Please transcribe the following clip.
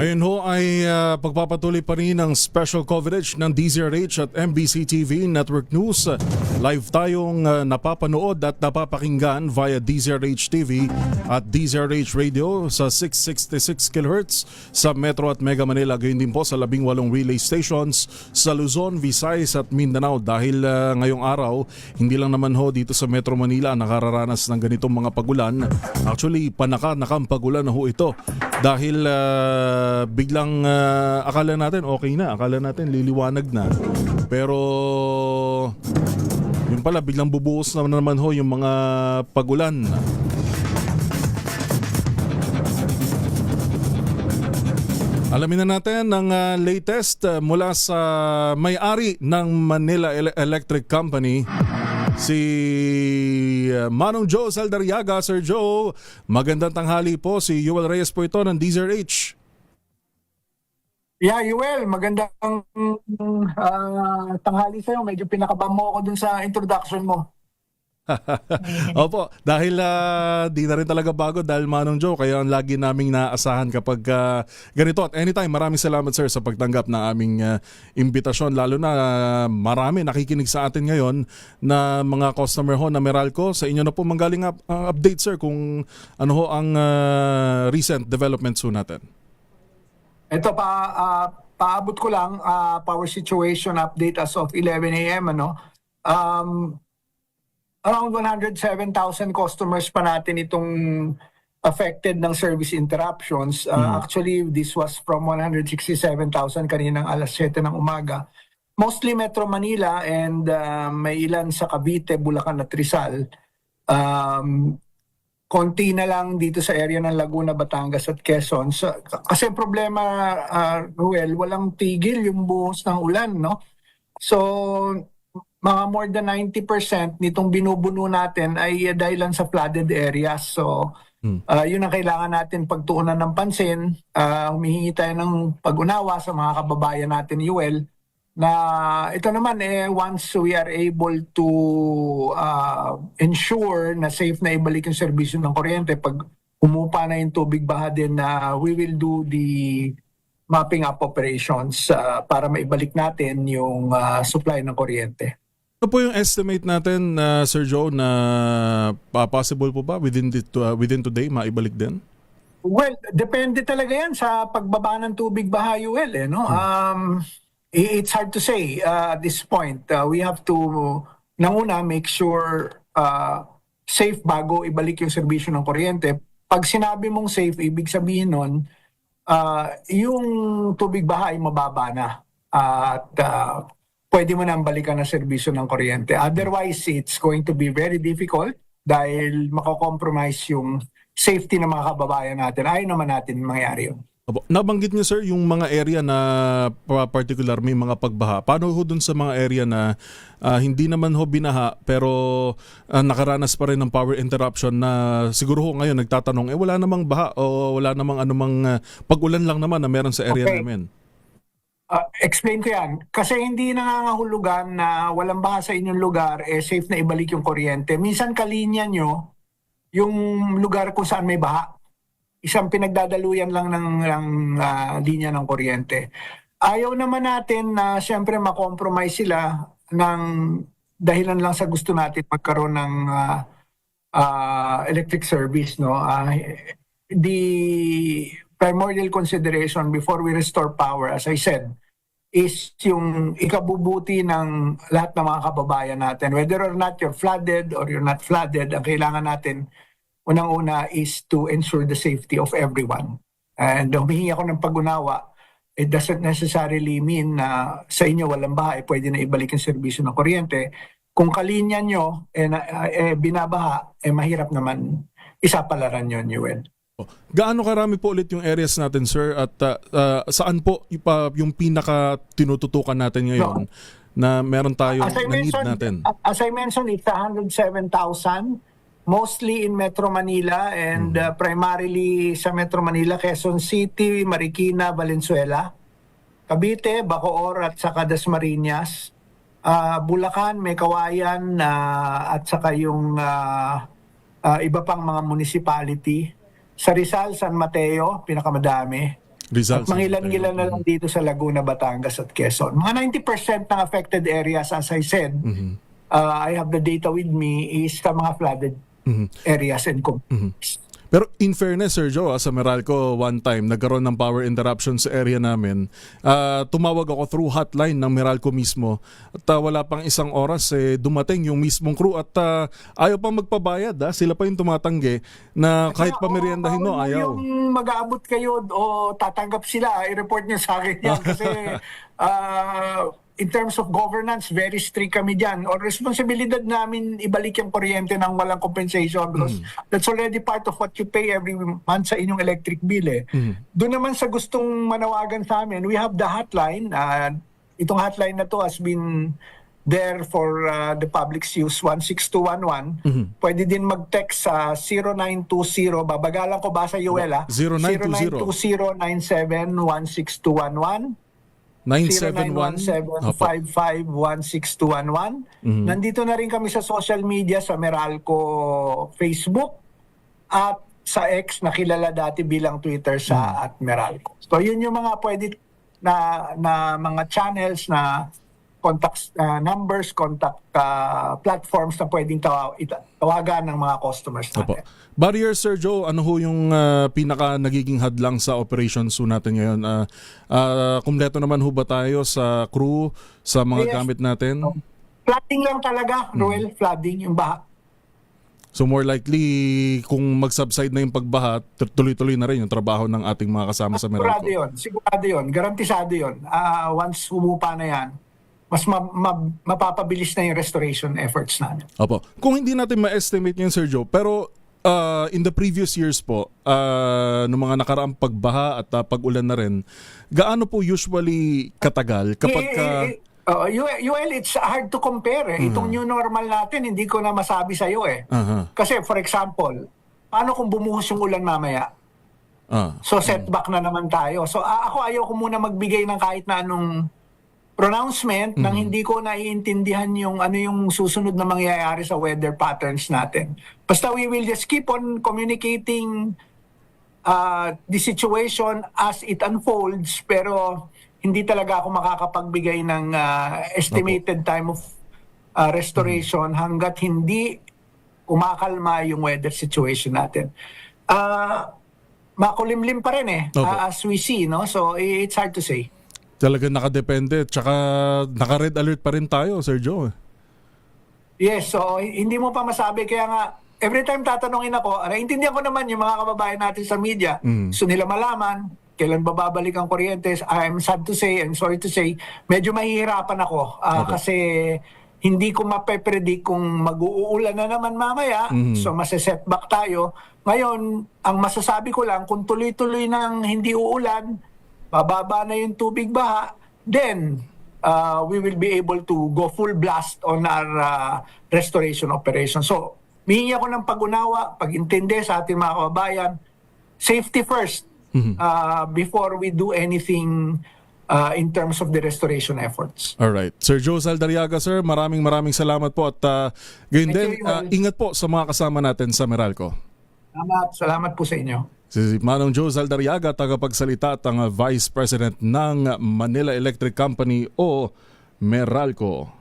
Ngayon ho ay pagpapatuloy pa rin ang special coverage ng DZRH at MBC TV Network News. Live tayong napapanood at napapakinggan via DZRH TV at DZRH Radio sa 666 kHz sa Metro at Mega Manila. Gayon din po sa 18 relay stations sa Luzon, Visayas at Mindanao. Dahil ngayong araw, hindi lang naman ho dito sa Metro Manila nakararanas ng ganitong mga pagulan. Actually, panaka-nakang pagulan na ho ito. Dahil biglang akala natin okay na, akala natin liliwanag na. Pero yun pala, biglang bubuhos na naman ho yung mga pagulan. Alamin na natin ang latest mula sa may-ari ng Manila Electric Company, si Manong Joe Saldarriaga. Sir Joe, magandang tanghali po. Si Yuel Reyes po ito ng DZRH. Yeah, Yuel, magandang tanghali sa'yo. Medyo pinakabahan mo ako dun sa introduction mo. Opo, dahil di na rin talaga bago dahil Manong Joe, kaya lagi naming naasahan kapag ganito. At anytime, maraming salamat sir sa pagtanggap ng aming imbitasyon. Lalo na marami nakikinig sa atin ngayon na mga customer ho na Meralco. Sa inyo na po manggaling update sir kung ano ho ang recent developments ho natin. Ito paabot ko lang power situation update as of 11 a.m. Around 107,000 customers pa natin itong affected ng service interruptions. Actually, this was from 167,000 kaninang alas 7 ng umaga. Mostly Metro Manila and may ilan sa Cavite, Bulacan at Rizal. Konti na lang dito sa area ng Laguna, Batangas at Quezon. Kasi problema, Ruel, walang tigil yung buhos ng ulan, no? So, mga more than 90% nitong binubuno natin ay dahilan sa flooded areas. So, yun ang kailangan natin pagtuunan ng pansin. Humihingi tayo ng pag-unawa sa mga kababayan natin, Yuel, na ito naman once we are able to ensure na safe na ibalik yung serbisyo ng kuryente, pag umupa na yung tubig baha din, we will do the mapping up operations para maibalik natin yung supply ng kuryente. Ano po yung estimate natin, Sir Joe, na possible po ba within today maibalik din? Well, depende talaga yan sa pagbaba ng tubig baha, Yuel. No? It's hard to say at this point. We have to, nanguna, make sure safe bago ibalik yung serbisyo ng kuryente. Pag sinabi mong safe, ibig sabihin nun, yung tubig baha ay mababa na. At pwede mo nang balikan ang serbisyo ng kuryente. Otherwise, it's going to be very difficult dahil mako-compromise yung safety ng mga kababayan natin. Ayaw naman natin mangyari yun. Nabanggit niyo sir yung mga area na particular may mga pagbaha. Paano ho dun sa mga area na hindi naman ho binaha pero nakaranas pa rin ng power interruption na siguro ho ngayon nagtatanong, wala namang baha o wala namang anumang pag-ulan lang naman na meron sa area namin? Explain ko yan. Kasi hindi nangangahulugan na walang baha sa inyong lugar, safe na ibalik yung kuryente. Minsan kalinya nyo yung lugar kung saan may baha. Isang pinagdadaluyan lang ng linya ng kuryente. Ayaw naman natin na siyempre makompromise sila ng dahilan lang sa gusto natin magkaroon ng electric service. No? The primordial consideration before we restore power, as I said, is yung ikabubuti ng lahat ng mga kababayan natin. Whether or not you're flooded or you're not flooded, ang kailangan natin unang-una is to ensure the safety of everyone. And humihingi ako ng pag-unawa. It doesn't necessarily mean na sa inyo walang baha, pwede na ibalik yung serbisyo ng kuryente. Kung kalinya nyo binabaha, mahirap naman isapalaran yun, Yuel. Gaano karami po ulit yung areas natin, sir? At saan po yung pinaka tinututukan natin ngayon na meron tayong need natin? As I mentioned, it's 107,000. Mostly in Metro Manila and primarily sa Metro Manila, Quezon City, Marikina, Valenzuela, Cavite, Bacoor at saka Dasmariñas, Bulacan, Mekawayan at saka yung iba pang mga municipality. Sa Rizal, San Mateo, pinakamadami. Rizal, At mangilan-ngilan na lang dito sa Laguna, Batangas at Quezon. Mga 90% ng affected areas, as I said, I have the data with me, is sa mga flooded areas and communities. Pero in fairness, Sir Joe, sa Meralco, one time, nagkaroon ng power interruption sa area namin. Tumawag ako through hotline ng Meralco mismo. At wala pang isang oras, dumating yung mismong crew. At ayaw pang magpabayad. Sila pa yung tumatanggi na kahit pameriendahin mo, ayaw. Yung mag-aabot kayo o tatanggap sila, i-report nyo sa akin yan. Kasi in terms of governance, very strict kami dyan. O responsibilidad namin ibalik yung kuryente ng walang compensation because that's already part of what you pay every month sa inyong electric bill. Doon naman sa gustong manawagan sa amin, we have the hotline. Itong hotline na to has been there for the public's use, 16211. Pwede din mag-text sa 0920, babagalan ko ba sa UL 0920. 0920-971-1611. 0917-5516211. Nandito na rin kami sa social media sa Meralco Facebook at sa X na kilala dati bilang Twitter sa @Meralco. So yun yung mga pwede na mga channels na contact numbers, contact platforms na pwedeng tawagan ng mga customers natin. Barrier, Sir Joe, ano ho yung pinaka nagiging hadlang sa operations ho natin ngayon? Kumpleto naman ho ba tayo sa crew, sa mga gamit natin? Flooding lang talaga, Roel, flooding, yung baha. So more likely, kung mag-subside na yung pagbaha, tuloy-tuloy na rin yung trabaho ng ating mga kasama sa Meralco. Sigurado yun, garantisado yun. Once humupa na yan, mas mapapabilis na yung restoration efforts natin. Opo. Kung hindi natin ma-estimate yun, Sir Joe, pero in the previous years po, noong mga nakaraang pagbaha at pag-ulan na rin, gaano po usually katagal kapag UL, it's hard to compare. Itong new normal natin, hindi ko na masabi sa iyo Kasi for example, paano kung bumuhos yung ulan mamaya? So setback na naman tayo. So ako ayaw ko muna magbigay ng kahit na anong pronouncement nang hindi ko naiintindihan yung ano yung susunod na mangyayari sa weather patterns natin. Basta we will just keep on communicating the situation as it unfolds, pero hindi talaga ako makakapagbigay ng estimated time of restoration hanggat hindi kumakalma yung weather situation natin. Makulimlim pa rin as we see, no? So it's hard to say. Talaga nakadepende, tsaka naka-red alert pa rin tayo, Sir Joe. Yes, so hindi mo pa masabi, kaya nga every time tatanungin ako, naiintindihan ko naman yung mga kababayan natin sa media, gusto nila malaman kailan babalik ang kuryente. I'm sad to say, I'm sorry to say, medyo mahihirapan ako kasi hindi ko mape-predict kung mag-uulan na naman mamaya, so mase-setback tayo. Ngayon, ang masasabi ko lang, kung tuloy-tuloy nang hindi uulan, bababa na yung tubig baha, then we will be able to go full blast on our restoration operation. So, mihingi ako ng pag-unawa, pag-intindi sa ating mga kababayan, safety first before we do anything in terms of the restoration efforts. Alright. Sir Joe Saldariaga, sir, maraming salamat po at gayon din, ingat po sa mga kasama natin sa Meralco. Salamat po sa inyo. Si Manong Joe Saldariaga, tagapagsalita at ang Vice President ng Manila Electric Company o Meralco.